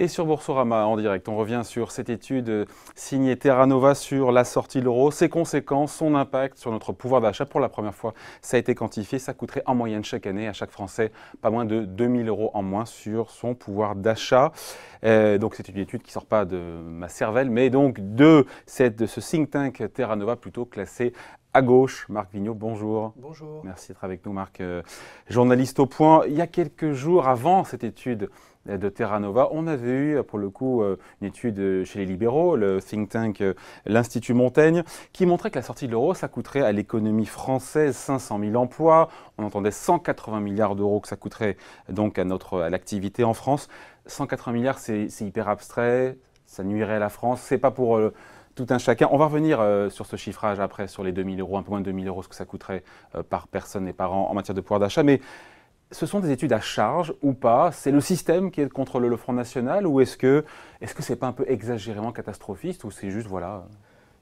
Et sur Boursorama en direct, on revient sur cette étude signée Terra Nova sur la sortie de l'euro, ses conséquences, son impact sur notre pouvoir d'achat. Pour la première fois, ça a été quantifié. Ça coûterait en moyenne chaque année à chaque Français pas moins de 2 000 € en moins sur son pouvoir d'achat. Donc c'est une étude qui ne sort pas de ma cervelle, mais donc de ce think tank Terra Nova plutôt classé à gauche. Marc Vigneault, bonjour. Bonjour. Merci d'être avec nous, Marc, journaliste au Point. Il y a quelques jours avant cette étude de Terra Nova, on avait eu pour le coup une étude chez les libéraux, le think tank l'Institut Montaigne, qui montrait que la sortie de l'euro, ça coûterait à l'économie française 500 000 emplois. On entendait 180 milliards d'euros que ça coûterait donc à l'activité en France. 180 milliards, c'est hyper abstrait, ça nuirait à la France, c'est pas pour tout un chacun. On va revenir sur ce chiffrage après, sur les 2 000 €, un peu moins de 2 000 €, ce que ça coûterait par personne et par an en matière de pouvoir d'achat. Mais ce sont des études à charge ou pas? C'est le système qui est contre le Front National ou est-ce que c'est pas un peu exagérément catastrophiste ou c'est juste, voilà...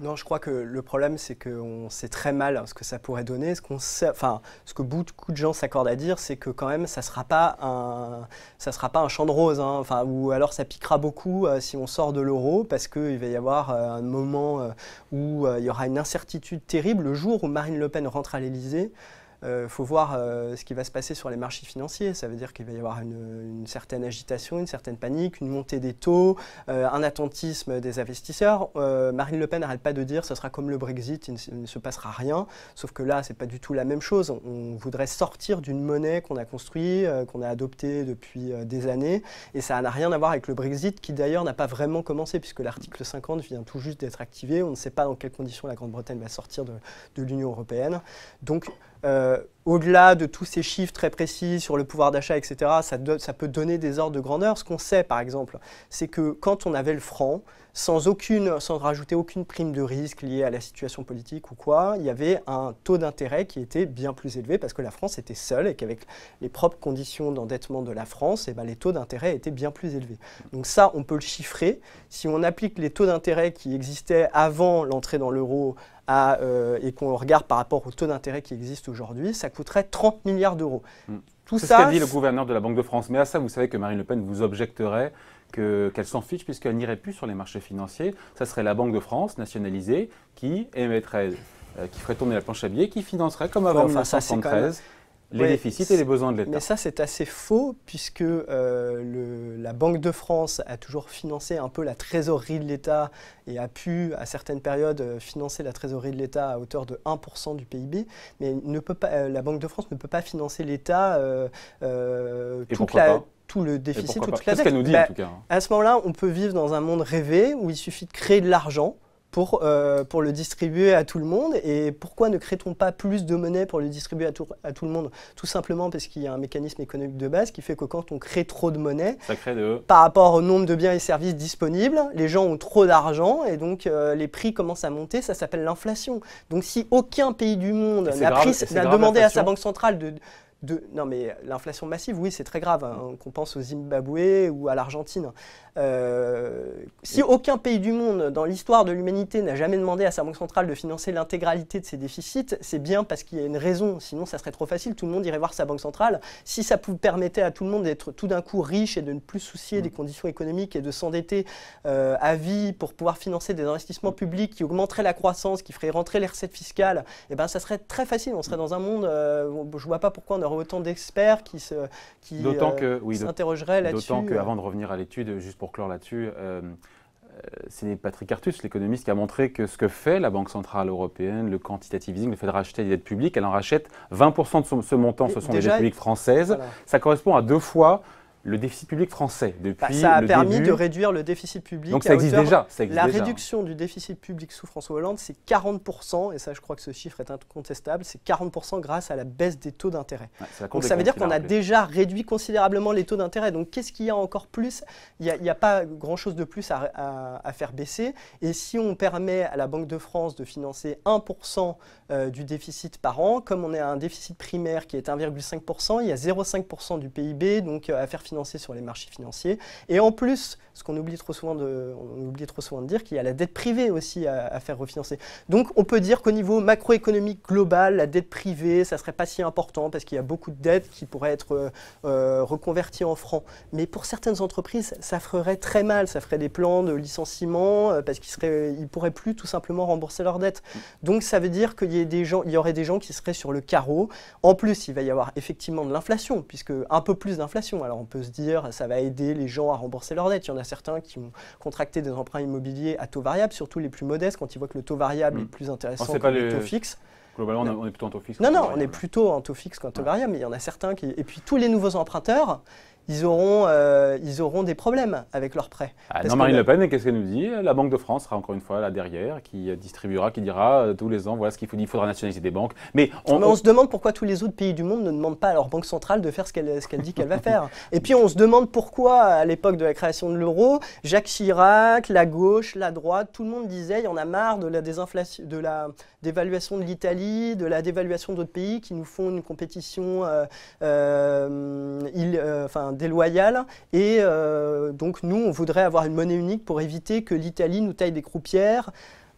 Non, je crois que le problème, c'est qu'on sait très mal ce que ça pourrait donner. Ce que beaucoup de gens s'accordent à dire, c'est que quand même, ça sera pas un champ de roses, hein. Ou alors ça piquera beaucoup si on sort de l'euro, parce qu'il va y avoir un moment où il y aura une incertitude terrible. Le jour où Marine Le Pen rentre à l'Élysée, faut voir ce qui va se passer sur les marchés financiers. Ça veut dire qu'il va y avoir une certaine agitation, une certaine panique, une montée des taux, un attentisme des investisseurs. Marine Le Pen n'arrête pas de dire que ce sera comme le Brexit, il ne se passera rien. Sauf que là, ce n'est pas du tout la même chose. On voudrait sortir d'une monnaie qu'on a construite, qu'on a adoptée depuis des années. Et ça n'a rien à voir avec le Brexit, qui d'ailleurs n'a pas vraiment commencé, puisque l'article 50 vient tout juste d'être activé. On ne sait pas dans quelles conditions la Grande-Bretagne va sortir de l'Union européenne. Donc, au-delà de tous ces chiffres très précis sur le pouvoir d'achat, etc., ça peut donner des ordres de grandeur. Ce qu'on sait, par exemple, c'est que quand on avait le franc, sans rajouter aucune prime de risque liée à la situation politique ou quoi, il y avait un taux d'intérêt qui était bien plus élevé parce que la France était seule et qu'avec les propres conditions d'endettement de la France, les taux d'intérêt étaient bien plus élevés. Donc ça, on peut le chiffrer. Si on applique les taux d'intérêt qui existaient avant l'entrée dans l'euro et qu'on regarde par rapport aux taux d'intérêt qui existent aujourd'hui, ça coûterait 30 milliards d'euros. C'est ce qu'a dit le gouverneur de la Banque de France. Mais à ça, vous savez que Marine Le Pen vous objecterait qu'elle s'en fiche puisqu'elle n'irait plus sur les marchés financiers. Ça serait la Banque de France nationalisée qui ferait tourner la planche à billets, qui financerait comme avant 1973 les déficits et les besoins de l'État. Mais ça, c'est assez faux puisque la Banque de France a toujours financé un peu la trésorerie de l'État et a pu, à certaines périodes, financer la trésorerie de l'État à hauteur de 1% du PIB. Mais la Banque de France ne peut pas financer l'État tout le déficit, toute la dette. C'est ce qu'elle nous dit en tout cas. À ce moment-là, on peut vivre dans un monde rêvé où il suffit de créer de l'argent pour le distribuer à tout le monde. Et pourquoi ne crée-t-on pas plus de monnaie pour le distribuer à tout le monde? Tout simplement parce qu'il y a un mécanisme économique de base qui fait que quand on crée trop de monnaie, par rapport au nombre de biens et services disponibles, les gens ont trop d'argent et donc les prix commencent à monter, ça s'appelle l'inflation. Donc si aucun pays du monde n'a demandé à sa banque centrale non mais l'inflation massive, oui, c'est très grave, hein, qu'on pense au Zimbabwe ou à l'Argentine. Si aucun pays du monde dans l'histoire de l'humanité n'a jamais demandé à sa banque centrale de financer l'intégralité de ses déficits, c'est bien parce qu'il y a une raison, sinon ça serait trop facile, tout le monde irait voir sa banque centrale. Si ça permettait à tout le monde d'être tout d'un coup riche et de ne plus soucier des conditions économiques et de s'endetter à vie pour pouvoir financer des investissements publics qui augmenteraient la croissance, qui feraient rentrer les recettes fiscales, et ben ça serait très facile, on serait dans un monde, je vois pas pourquoi on aurait autant d'experts qui s'interrogeraient là-dessus. D'autant qu'avant de revenir à l'étude, juste pour clore là-dessus, c'est Patrick Artus, l'économiste, qui a montré que ce que fait la Banque Centrale Européenne, le quantitative easing, le fait de racheter des dettes publiques, elle en rachète 20% de ce montant, ce sont des dettes publiques françaises. Voilà. Ça correspond à 2 fois le déficit public français depuis ça a permis de réduire le déficit public. Donc ça existe déjà. La réduction du déficit public sous François Hollande, c'est 40%, et ça je crois que ce chiffre est incontestable, c'est 40% grâce à la baisse des taux d'intérêt. Ouais, donc ça veut dire qu'on a déjà réduit considérablement les taux d'intérêt. Donc qu'est-ce qu'il y a encore plus? Il n'y a pas grand-chose de plus à faire baisser. Et si on permet à la Banque de France de financer 1% du déficit par an, comme on a un déficit primaire qui est 1,5%, il y a 0,5% du PIB donc à faire financer refinancer sur les marchés financiers. Et en plus, ce qu'on oublie trop souvent de dire, qu'il y a la dette privée aussi à faire refinancer. Donc on peut dire qu'au niveau macroéconomique global, la dette privée, ça ne serait pas si important parce qu'il y a beaucoup de dettes qui pourraient être reconverties en francs. Mais pour certaines entreprises, ça ferait très mal, ça ferait des plans de licenciement parce qu'ils ne pourraient plus tout simplement rembourser leurs dettes. Donc ça veut dire qu'il y aurait des gens qui seraient sur le carreau. En plus, il va y avoir effectivement de l'inflation, puisque un peu plus d'inflation. Alors on peut se dire, ça va aider les gens à rembourser leurs dettes. Il y en a certains qui ont contracté des emprunts immobiliers à taux variable, surtout les plus modestes, quand ils voient que le taux variable est plus intéressant que le taux fixe. Globalement, on est plutôt en taux fixe. Non, on est plutôt en taux fixe qu'en taux variable, mais il y en a certains qui... Et puis tous les nouveaux emprunteurs, ils auront des problèmes avec leurs prêts. Non, Marine Le Pen, qu'est-ce qu'elle nous dit? La Banque de France sera encore une fois là derrière, qui distribuera, qui dira tous les ans, voilà ce qu'il faut, il faudra nationaliser des banques. Mais on se demande pourquoi tous les autres pays du monde ne demandent pas à leur banque centrale de faire ce qu'elle dit qu'elle va faire. Et puis on se demande pourquoi, à l'époque de la création de l'euro, Jacques Chirac, la gauche, la droite, tout le monde disait il y en a marre de la dévaluation de l'Italie, de la dévaluation d'autres pays qui nous font une compétition déloyale. Et donc nous, on voudrait avoir une monnaie unique pour éviter que l'Italie nous taille des croupières.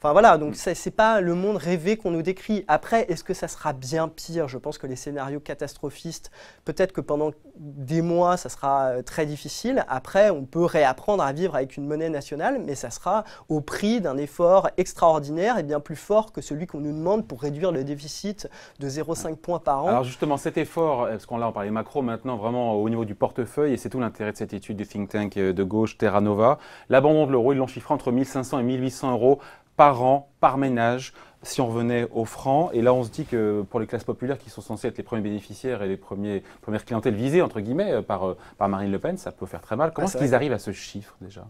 Enfin voilà, donc ce n'est pas le monde rêvé qu'on nous décrit. Après, est-ce que ça sera bien pire? Je pense que les scénarios catastrophistes, peut-être que pendant des mois, ça sera très difficile. Après, on peut réapprendre à vivre avec une monnaie nationale, mais ça sera au prix d'un effort extraordinaire et bien plus fort que celui qu'on nous demande pour réduire le déficit de 0,5 points par an. Alors justement, cet effort, parce qu'on parlait macro maintenant, vraiment au niveau du portefeuille, et c'est tout l'intérêt de cette étude du think tank de gauche Terra Nova, l'abandon de l'euro, ils l'ont chiffré entre 1 500 et 1 800 euros par an, par ménage, si on revenait au franc. Et là, on se dit que pour les classes populaires qui sont censées être les premiers bénéficiaires et les premières clientèles visées, entre guillemets, par Marine Le Pen, ça peut faire très mal. Comment est-ce qu'ils arrivent à ce chiffre déjà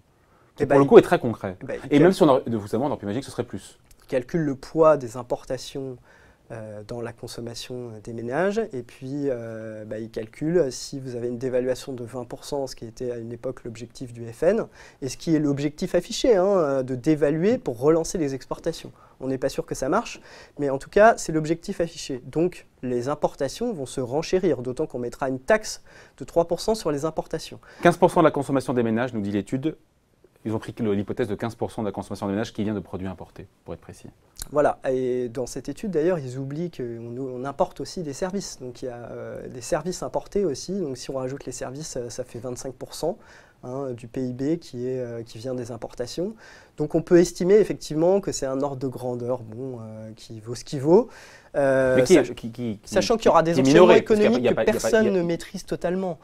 qui, pour le coup, est très concret. Et même si on aurait pu imaginer que ce serait plus. Ils calculent le poids des importations dans la consommation des ménages, et puis ils calculent si vous avez une dévaluation de 20%, ce qui était à une époque l'objectif du FN, et ce qui est l'objectif affiché, de dévaluer pour relancer les exportations. On n'est pas sûr que ça marche, mais en tout cas, c'est l'objectif affiché. Donc, les importations vont se renchérir, d'autant qu'on mettra une taxe de 3% sur les importations. 15% de la consommation des ménages, nous dit l'étude. Ils ont pris l'hypothèse de 15% de la consommation des ménages qui vient de produits importés, pour être précis. Voilà, et dans cette étude d'ailleurs, ils oublient qu'on importe aussi des services. Donc il y a des services importés aussi, donc si on rajoute les services, ça fait 25% du PIB qui vient des importations. Donc on peut estimer effectivement que c'est un ordre de grandeur qui vaut ce qu'il vaut. Sachant qu'il y aura des enchaînements économiques que personne ne maîtrise totalement,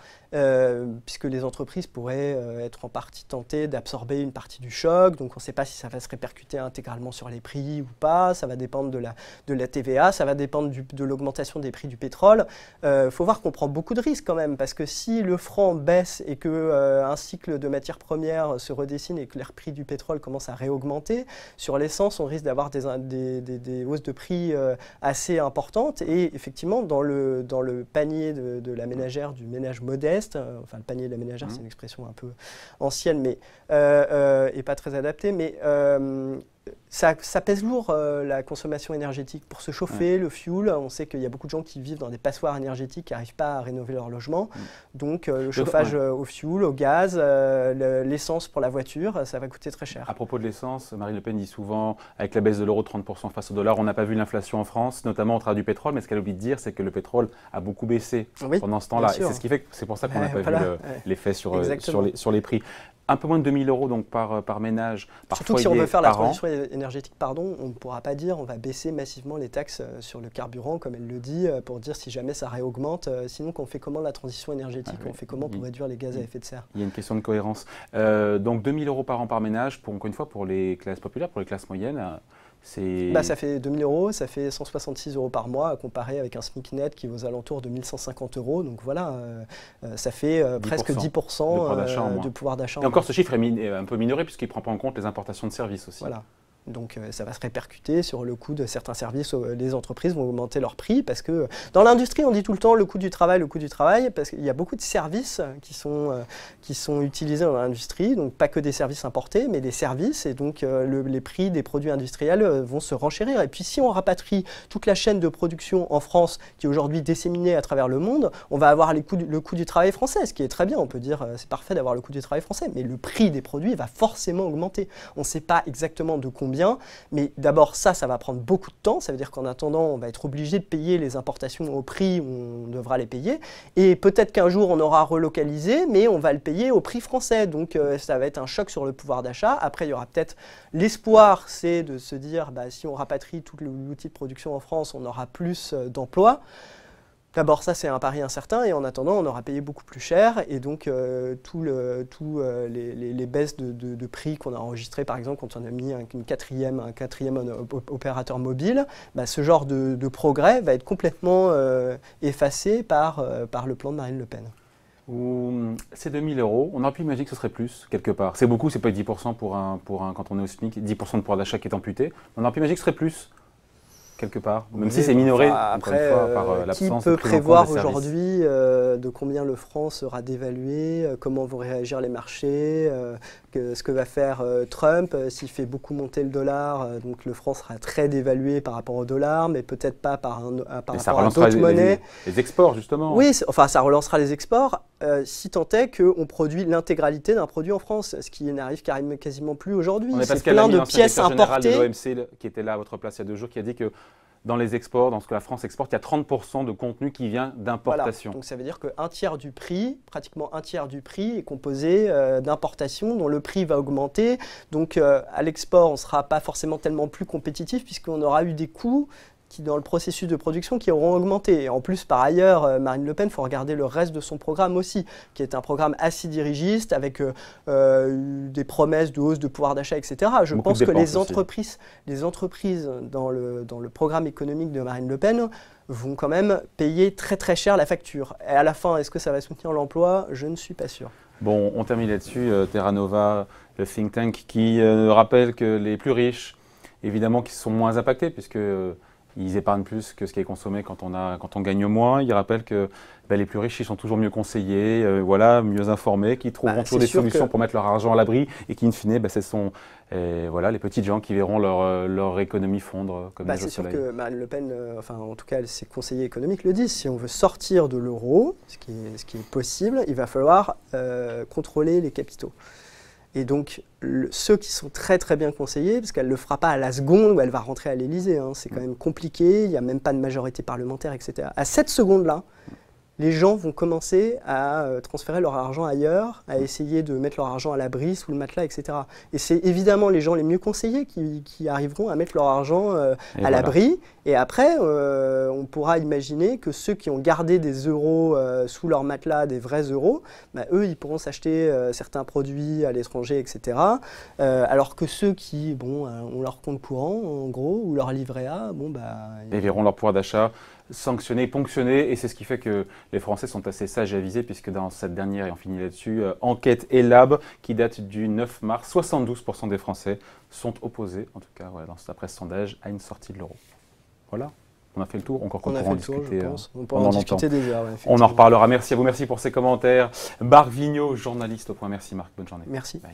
puisque les entreprises pourraient être en partie tentées d'absorber une partie du choc, donc on ne sait pas si ça va se répercuter intégralement sur les prix ou pas, ça va dépendre de la TVA, ça va dépendre de l'augmentation des prix du pétrole. Faut voir qu'on prend beaucoup de risques quand même, parce que si le franc baisse et qu'un cycle de matières premières se redessine et que les prix du pétrole commencent à réaugmenter, sur l'essence on risque d'avoir des hausses de prix assez importante, et effectivement dans le panier de la ménagère, du ménage modeste, enfin le panier de la ménagère c'est une expression un peu ancienne mais et pas très adaptée, mais ça pèse lourd la consommation énergétique pour se chauffer, le fuel. On sait qu'il y a beaucoup de gens qui vivent dans des passoires énergétiques qui n'arrivent pas à rénover leur logement. Donc le chauffage au fuel, au gaz, l'essence pour la voiture, ça va coûter très cher. À propos de l'essence, Marine Le Pen dit souvent, avec la baisse de l'euro de 30% face au dollar, on n'a pas vu l'inflation en France, notamment au travers du pétrole, mais ce qu'elle oublie de dire, c'est que le pétrole a beaucoup baissé pendant ce temps-là. Et c'est ce qui fait que c'est pour ça qu'on n'a pas vu l'effet sur les prix. Un peu moins de 2 000 euros donc par ménage, par Surtout foyer, que si on veut faire la par an. transition énergétique, on ne pourra pas dire on va baisser massivement les taxes sur le carburant, comme elle le dit, pour dire si jamais ça réaugmente. Sinon, qu'on fait comment la transition énergétique, on fait comment pour réduire les gaz à effet de serre? Il y a une question de cohérence. Donc 2 000 euros par an par ménage, encore une fois, pour les classes populaires, pour les classes moyennes. Ça fait 2 000 euros, ça fait 166 euros par mois, à comparer avec un SMIC net qui est aux alentours de 1 150 euros. Donc voilà, ça fait presque 10% de pouvoir d'achat en moins. Et encore, ce chiffre est un peu minoré puisqu'il ne prend pas en compte les importations de services aussi. Voilà. Donc ça va se répercuter sur le coût de certains services. Les entreprises vont augmenter leurs prix parce que dans l'industrie, on dit tout le temps le coût du travail, parce qu'il y a beaucoup de services qui sont utilisés dans l'industrie, donc pas que des services importés, mais des services, et donc les prix des produits industriels vont se renchérir. Et puis si on rapatrie toute la chaîne de production en France, qui est aujourd'hui disséminée à travers le monde, on va avoir le coût du travail français, ce qui est très bien, on peut dire c'est parfait d'avoir le coût du travail français, mais le prix des produits va forcément augmenter. On ne sait pas exactement de combien, mais d'abord ça va prendre beaucoup de temps, ça veut dire qu'en attendant on va être obligé de payer les importations au prix où on devra les payer, et peut-être qu'un jour on aura relocalisé, mais on va le payer au prix français, donc ça va être un choc sur le pouvoir d'achat. Après il y aura peut-être l'espoir, c'est de se dire si on rapatrie tout l'outil de production en France, on aura plus d'emplois. D'abord, ça, c'est un pari incertain, et en attendant, on aura payé beaucoup plus cher, et donc les baisses de prix qu'on a enregistrées, par exemple, quand on a mis un quatrième opérateur mobile, ce genre de progrès va être complètement effacé par le plan de Marine Le Pen. C'est 2 000 €, on aurait pu imaginer que ce serait plus, quelque part. C'est beaucoup, c'est pas 10% quand on est au SMIC, 10% de pouvoir d'achat qui est amputé, on aurait pu imaginer que ce serait plus. Quelque part, même si c'est minoré après, encore une fois, par l'absence de qui peut prévoir aujourd'hui de combien le franc sera dévalué, comment vont réagir les marchés, ce que va faire Trump, s'il fait beaucoup monter le dollar, donc le franc sera très dévalué par rapport au dollar, mais peut-être pas par rapport à d'autres monnaies. Les exports, justement. Oui, enfin ça relancera les exports, si tant est qu'on produit l'intégralité d'un produit en France, ce qui n'arrive quasiment plus aujourd'hui. C'est plein de pièces importées. De l'OMC qui était là à votre place il y a 2 jours, qui a dit que dans les exports, dans ce que la France exporte, il y a 30% de contenu qui vient d'importation. Voilà. Donc ça veut dire qu'un tiers du prix, pratiquement un tiers du prix est composé d'importation dont le prix va augmenter. Donc à l'export, on ne sera pas forcément tellement plus compétitif puisqu'on aura eu des coûts dans le processus de production qui auront augmenté. Et en plus, par ailleurs, Marine Le Pen, il faut regarder le reste de son programme aussi, qui est un programme assez dirigiste, avec des promesses de hausse de pouvoir d'achat, etc. Je pense que les entreprises dans le programme économique de Marine Le Pen vont quand même payer très très cher la facture. Et à la fin, est-ce que ça va soutenir l'emploi? Je ne suis pas sûr. Bon, on termine là-dessus. Terra Nova, le think tank, qui rappelle que les plus riches, évidemment, qui sont moins impactés, puisque ils épargnent plus que ce qui est consommé quand on gagne moins. Ils rappellent que les plus riches, ils sont toujours mieux conseillés, mieux informés, qui trouveront toujours des solutions pour mettre leur argent à l'abri, et qui, in fine, ce sont les petites gens qui verront leur économie fondre comme neige au soleil. C'est sûr que Marine Le Pen, en tout cas ses conseillers économiques le disent, si on veut sortir de l'euro, ce qui est possible, il va falloir contrôler les capitaux. Et donc, ceux qui sont très très bien conseillés, parce qu'elle ne le fera pas à la seconde où elle va rentrer à l'Élysée, hein, c'est quand même compliqué, il n'y a même pas de majorité parlementaire, etc. À cette seconde-là, les gens vont commencer à transférer leur argent ailleurs, à essayer de mettre leur argent à l'abri, sous le matelas, etc. Et c'est évidemment les gens les mieux conseillés qui arriveront à mettre leur argent à l'abri. Et après, on pourra imaginer que ceux qui ont gardé des euros sous leur matelas, des vrais euros, eux, ils pourront s'acheter certains produits à l'étranger, etc. Alors que ceux qui ont leur compte courant, en gros, ou leur livret A, ils verront leur pouvoir d'achat sanctionné, ponctionné, et c'est ce qui fait que les Français sont assez sages et avisés, puisque dans cette dernière, et on finit là-dessus, enquête ELAB qui date du 9 mars, 72% des Français sont opposés, en tout cas dans sa presse sondage, à une sortie de l'euro. Voilà, on a fait le tour, encore qu'on pourra en discuter pendant longtemps. On en reparlera. Merci à vous, merci pour ces commentaires. Marc Vigneault, journaliste au Point. Merci Marc, bonne journée. Merci. Bye.